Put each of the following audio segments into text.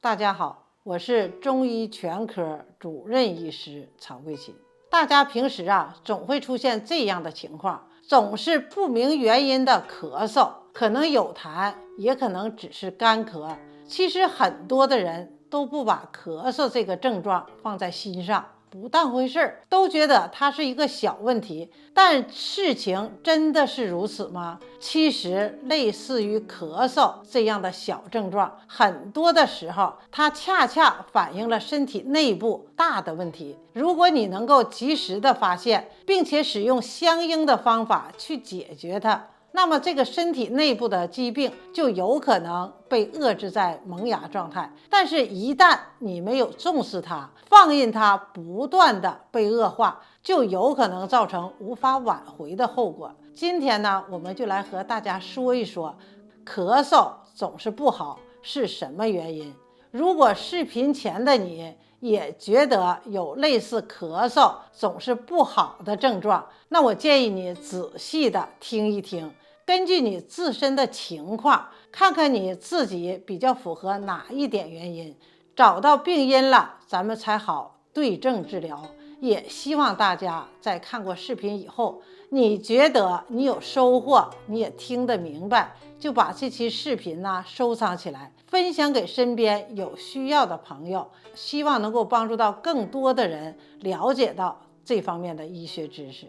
大家好，我是中医全科主任医师曹桂琴。大家平时总会出现这样的情况，总是不明原因的咳嗽，可能有痰，也可能只是干咳。其实很多的人都不把咳嗽这个症状放在心上，不当回事，都觉得它是一个小问题。但事情真的是如此吗？其实类似于咳嗽这样的小症状，很多的时候它恰恰反映了身体内部大的问题。如果你能够及时的发现，并且使用相应的方法去解决它，那么这个身体内部的疾病就有可能被遏制在萌芽状态。但是一旦你没有重视它，放任它不断的被恶化，就有可能造成无法挽回的后果。今天呢，我们就来和大家说一说，咳嗽总是不好是什么原因。如果视频前的你也觉得有类似咳嗽总是不好的症状，那我建议你仔细的听一听，根据你自身的情况，看看你自己比较符合哪一点原因，找到病因了，咱们才好对症治疗。也希望大家在看过视频以后，你觉得你有收获，你也听得明白，就把这期视频收藏起来，分享给身边有需要的朋友，希望能够帮助到更多的人了解到这方面的医学知识。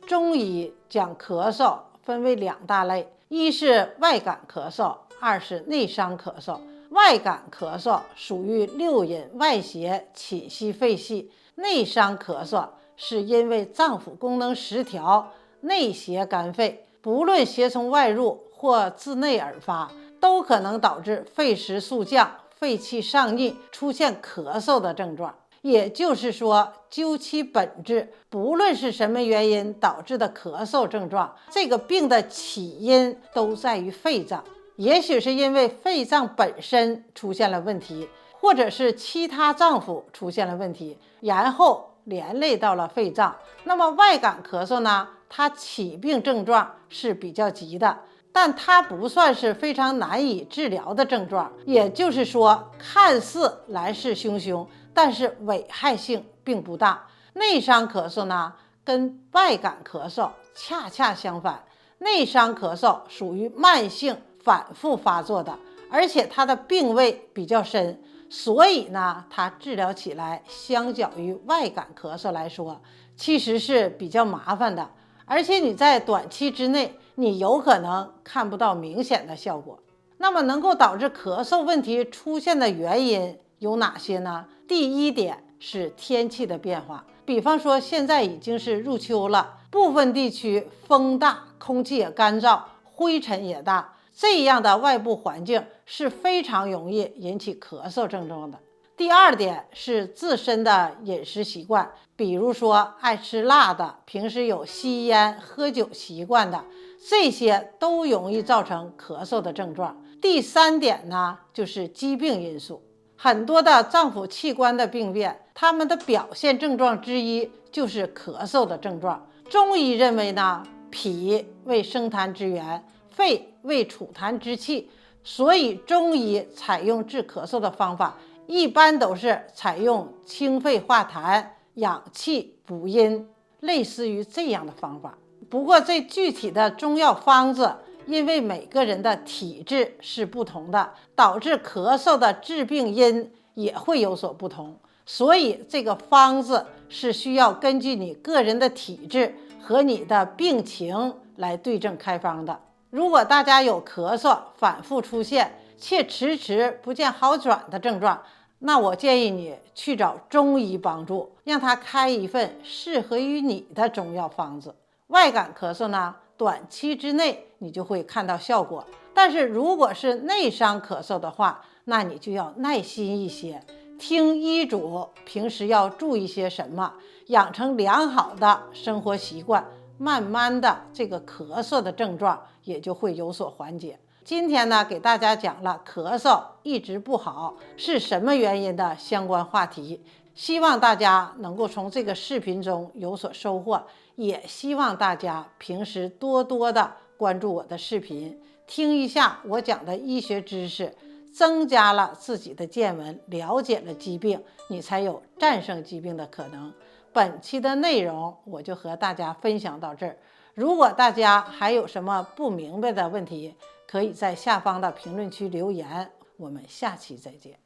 中医讲咳嗽分为两大类，一是外感咳嗽，二是内伤咳嗽。外感咳嗽属于六淫外邪侵袭肺系，内伤咳嗽是因为脏腑功能失调，内邪干肺，不论邪从外入或自内而发，都可能导致肺实速降，肺气上逆，出现咳嗽的症状。也就是说，究其本质，不论是什么原因导致的咳嗽症状，这个病的起因都在于肺脏。也许是因为肺脏本身出现了问题，或者是其他脏腑出现了问题，然后连累到了肺脏。那么外感咳嗽呢，它起病症状是比较急的，但它不算是非常难以治疗的症状。也就是说，看似来势汹汹，但是危害性并不大。内伤咳嗽呢，跟外感咳嗽恰恰相反，内伤咳嗽属于慢性反复发作的，而且它的病位比较深，所以呢，它治疗起来相较于外感咳嗽来说，其实是比较麻烦的，而且你在短期之内，你有可能看不到明显的效果。那么能够导致咳嗽问题出现的原因有哪些呢？第一点是天气的变化，比方说现在已经是入秋了，部分地区风大，空气也干燥，灰尘也大，这样的外部环境是非常容易引起咳嗽症状的。第二点是自身的饮食习惯，比如说爱吃辣的，平时有吸烟喝酒习惯的，这些都容易造成咳嗽的症状。第三点呢，就是疾病因素，很多的脏腑器官的病变，它们的表现症状之一就是咳嗽的症状。中医认为呢，脾为生痰之源，肺为储痰之器，所以中医采用治咳嗽的方法一般都是采用清肺化痰、养气补阴，类似于这样的方法。不过这具体的中药方子，因为每个人的体质是不同的，导致咳嗽的治病因也会有所不同，所以这个方子是需要根据你个人的体质和你的病情来对症开方的。如果大家有咳嗽反复出现且迟迟不见好转的症状，那我建议你去找中医帮助，让他开一份适合于你的中药方子。外感咳嗽呢，短期之内你就会看到效果，但是如果是内伤咳嗽的话，那你就要耐心一些，听医嘱，平时要注意些什么，养成良好的生活习惯，慢慢的这个咳嗽的症状也就会有所缓解。今天呢，给大家讲了咳嗽一直不好是什么原因的相关话题，希望大家能够从这个视频中有所收获，也希望大家平时多多的关注我的视频，听一下我讲的医学知识，增加了自己的见闻，了解了疾病，你才有战胜疾病的可能。本期的内容我就和大家分享到这儿。如果大家还有什么不明白的问题，可以在下方的评论区留言。我们下期再见。